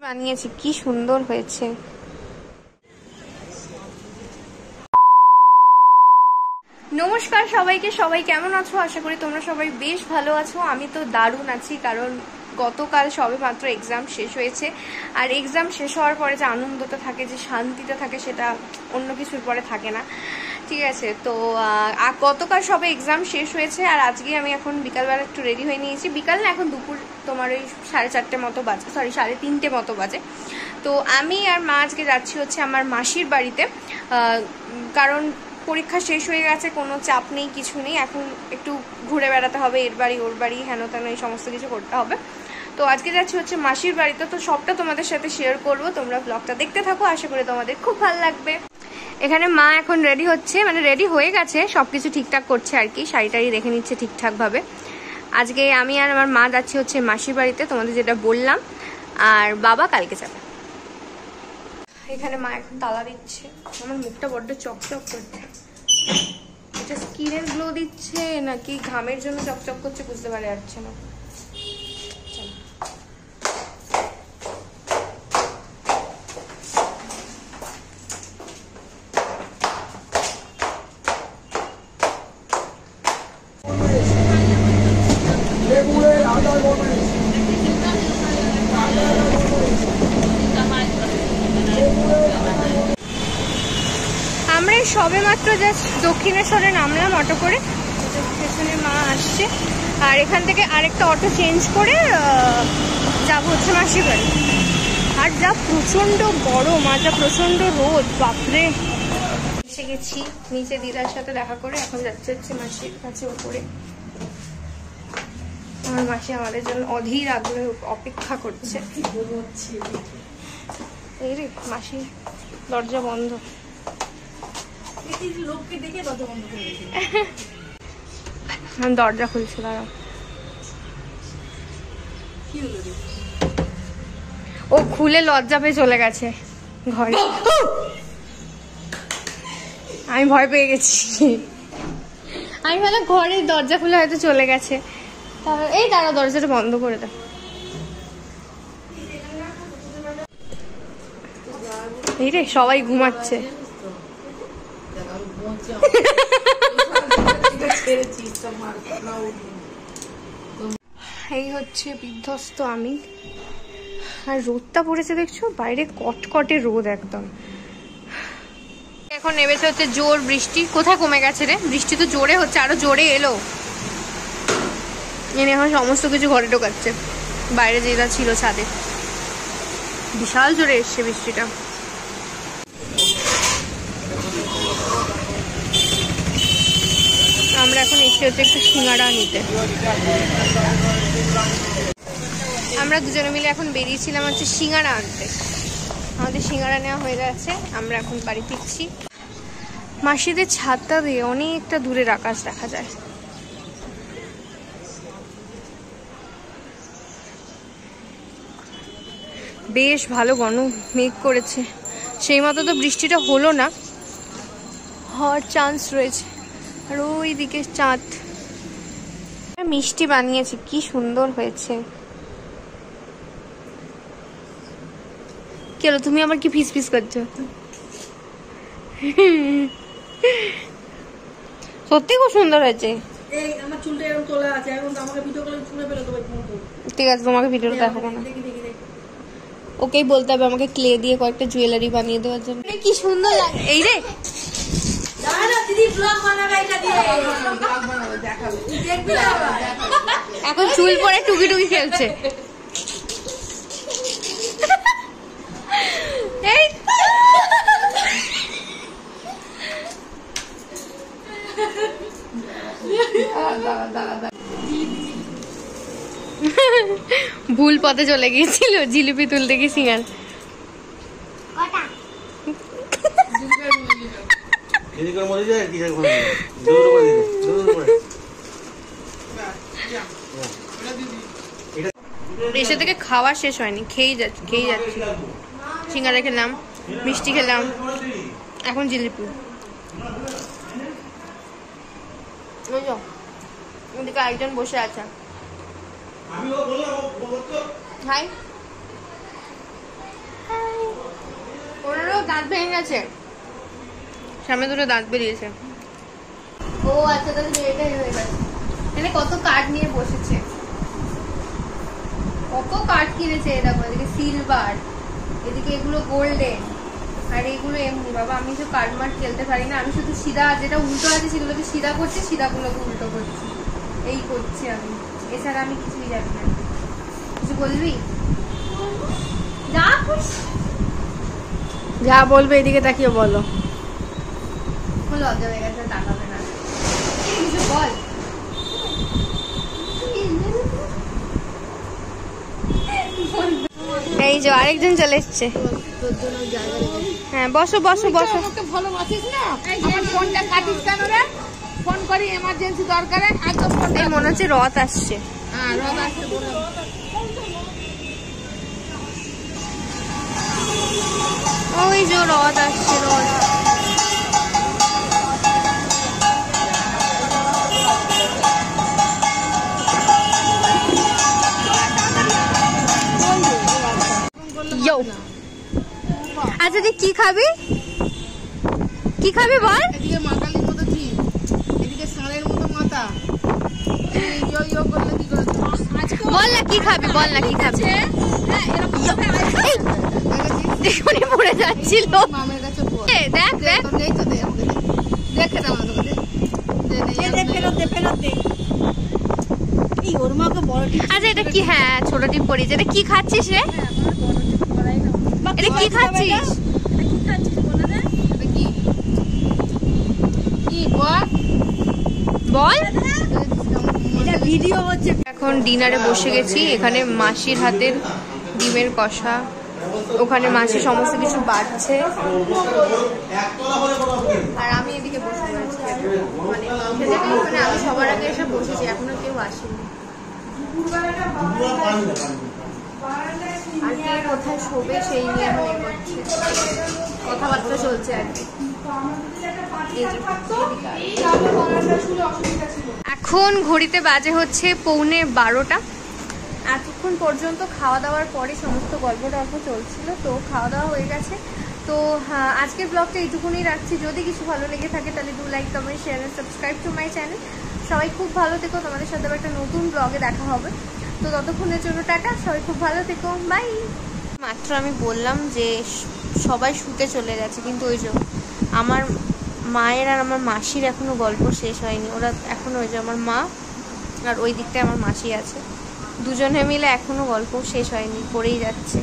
বানিয়েছি, কি সুন্দর হয়েছে। নমস্কার সবাইকে, সবাই কেমন আছো? আশা করি তোমরা সবাই বেশ ভালো আছো। আমি তো দারুণ আছি, কারণ গতকাল সবে মাত্র এক্সাম শেষ হয়েছে। আর এক্সাম শেষ হওয়ার পরে যে আনন্দটা থাকে, যে শান্তিটা থাকে, সেটা অন্য কিছুর পরে থাকে না। ঠিক আছে, তো গতকাল সবে এক্সাম শেষ হয়েছে, আর আজকে আমি এখন বিকালবেলা একটু রেডি হয়ে নিয়েছি। বিকাল না, এখন দুপুর তোমার ওই 4:30 মতো বাজে, সরি 3:30 মতো বাজে। তো আমি আর মা আজকে যাচ্ছি হচ্ছে আমার মাসির বাড়িতে, কারণ পরীক্ষা শেষ হয়ে গেছে, কোনো চাপ নেই, কিছু নেই। এখন একটু ঘুরে বেড়াতে হবে, এর বাড়ি ওর বাড়ি, হেন তেন এই সমস্ত কিছু করতে হবে। তো আজকে যাচ্ছি হচ্ছে মাসির বাড়িতে, তো সবটা তোমাদের সাথে শেয়ার করব। তোমরা ব্লগটা দেখতে থাকো, আশা করি তোমাদের খুব ভালো লাগবে। এখানে মা এখন রেডি হচ্ছে, মানে রেডি হয়ে গেছে, সবকিছু ঠিকঠাক করছে আর কি, শাড়ি টাড়ি দেখে নিচ্ছে ঠিকঠাকভাবে। আজকে আমি আর আমার মা যাচ্ছি হচ্ছে মাসির বাড়িতে, তোমাদের যেটা বললাম, আর বাবা কালকে যাবে। এখানে মা এখন তালা দিচ্ছে। আমার মুখটা বড্ড চকচক করছে, এটা স্কিনের গ্লো দিচ্ছে নাকি ঘামের জন্য চকচক করছে বুঝতে পারা যাচ্ছে না। আমরা সবে মাত্র জাস্ট দক্ষিণেশ্বরে নামলাম অটো করে, পেছনে মা আসছে, আর এখান থেকে আরেকটা অটো চেঞ্জ করে যাব হচ্ছে মাসির বাড়ি। আর যা প্রচন্ড গরম, আর যা প্রচন্ড রোদ, বাপরে। এসে গেছি নিচে দিদার সাথে দেখা করে, এখন যাচ্ছে হচ্ছে মাসির কাছে উপরে। আমার মাসি আমাদের জন্য অধীর আগ্রহে অপেক্ষা করছে। এই রে, মাসির দরজা বন্ধ। লোককে দেখে দরজা বন্ধ করে আমি দরজা খুলছি, দাঁড়াও। ও খুলে লজ্জা পেয়ে চলে গেছে ঘরে। আমি ভয় পেয়ে গেছি, আমি ভাবলাম ঘরে দরজা খুলে হয়তো চলে গেছে। এই দাঁড়াও, দরজাটা বন্ধ করে দাও। এই রে, সবাই ঘুমাচ্ছে। এই হচ্ছে বিধ্বস্ত আমি। আর রোদটা পড়েছে দেখছো, বাইরে কটকটে রোদ একদম। এখন নেমেছে হচ্ছে জোর বৃষ্টি। কোথায় কমে গেছে রে? বৃষ্টি তো জোরে হচ্ছে, আরো জোরে এলো। এখন সমস্ত কিছু ঘরে ঢোকাচ্ছে, বাইরে যেটা ছিল ছাদে। বিশাল জোরে এসছে বৃষ্টিটা। আমরা এখন এসে হচ্ছে একটু সিঙ্গাড়া নিতে। আমরা দুজনে মিলে এখন বেরিয়েছিলাম হচ্ছে সিঙ্গাড়া আনতে। আমাদের সিঙ্গাড়া নেওয়া হয়ে গেছে, আমরা এখন বাড়ি ফিরছি। মাসিদের ছাদটা দিয়ে অনেকটা দূরের আকাশ দেখা যায়। বেশ ভালো ঘন মেঘ করেছে, সেই মতো তো বৃষ্টিটা হলো না, হওয়ার চান্স রয়েছে। আর ওই দিকে চাঁদ। মিষ্টি বানিয়েছি, কি সুন্দর হয়েছে। কেন তুমি আবার কি ফিস ফিস করছো? সত্যি খুব সুন্দর হয়েছে। ঠিক আছে, তোমাকে ভিডিওটা দেখাবো না। ওকেই বলতে হবে আমাকে ক্লে দিয়ে কয়েকটা জুয়েলারি বানিয়ে দেওয়ার জন্য। কি সুন্দর লাগে। এই রে, এখন চুল পরে টুকি টুকি খেলছে। এই ভুল পথে চলে গিয়েছিল, জিলিপি তুলতে গিয়ে সিঙ্গার। এসে থেকে খাওয়া শেষ হয়নি, খেয়েই যাচ্ছি। সিঙ্গারা খেলাম, মিষ্টি খেলাম, এখন জিলিপি। ওদিকে একজন বসে আছে। হাই, ওনারও দাঁত ভেঙে গেছে, সামনে দুটো দাঁত বেরিয়েছে। ও আচ্ছা, তাহলে এটাই হয়ে গেছে। এখানে কত কার্ড নিয়ে বসেছে, কত কার্ড কিনেছে। দেখো এদিকে সিলভার, এদিকে এগুলো গোল্ডেন, আর এগুলো এমনি। বাবা আমি তো কার্ড মার্ড খেলতে পারি না, আমি শুধু সিধা যেটা উল্টো আছে সেগুলোকে সিধা করছি, সিধাগুলোকে উল্টো করছি, এই করছি আমি। এছাড়া আমি কিছুই জানি না। কিছু বলবি? যা বলবে এদিকে তাকিয়ে বলো। লজ্জা হয়ে গেছে, তাকাবে না। কিছু বল। এই যে আরেকজন চলে এসছে। হ্যাঁ বসো বসো বসো। ভালোবাসিস না, আমার ফোনটা কাটিস কেন রে? ফোন করি এমার্জেন্সি দরকারে। একদম এই মনে হচ্ছে রথ আসছে। হ্যাঁ রথ আসছে বলো। ওই যে রথ আসছে, রথ। আচ্ছা তুই কি খাবি, কি খাবি বল? এদিকে মাকালির মতো জিভ, এদিকে ষাঁড়ের মতো মাথা, বল না কি খাবি, বল না কি খাবি। দেখুনি পড়ে যাচ্ছিল। মামের কাছে দেখ দেখ, নেই তো দেখে দাও তোকে, ওর মাকে বড়। আচ্ছা এটা কি? হ্যাঁ ছোট টিপ পড়িয়েছে। এটা কি খাচ্ছিস রে? এটা কি খাচ্ছিস? বল। ভিডিও হচ্ছে। এখন ডিনারে বসে গেছি। এখানে মাসির হাতের ডিমের কষা, ওখানে মাসি সমস্ত কিছু বাড়ছে, আর আমি এদিকে বসে পড়েছি। মানে আমি সবার আগে এসে বসেছি, এখনো কেউ আসেনি। আর কে কোথায় শোবে সেই নিয়ে এখন এগোচ্ছে, কথাবার্তা চলছে আর কি। এখন ঘড়িতে বাজে হচ্ছে 11:45। এতক্ষণ পর্যন্ত খাওয়া দাওয়ার পরে সমস্ত গল্প টল্প চলছিল, তো খাওয়া দাওয়া হয়ে গেছে। তো হ্যাঁ, আজকের ব্লগটা এইটুকুনি রাখছি। যদি কিছু ভালো লেগে থাকে তাহলে do like, comment, share and subscribe to my channel. সবাই খুব ভালো থেকো, তোমাদের সাথে একটা নতুন ব্লগে দেখা হবে। তো ততক্ষণের জন্য টাটা, সবাই খুব ভালো থেকো, বাই। মাত্র আমি বললাম যে সবাই শুতে চলে গেছে, কিন্তু ওই যে আমার মায়ের আর আমার মাসির এখনো গল্প শেষ হয়নি। ওরা এখনো, ওই যে আমার মা আর ওই দিকটায় আমার মাসি আছে, দুজনে মিলে এখনো গল্প শেষ হয়নি, করেই যাচ্ছে।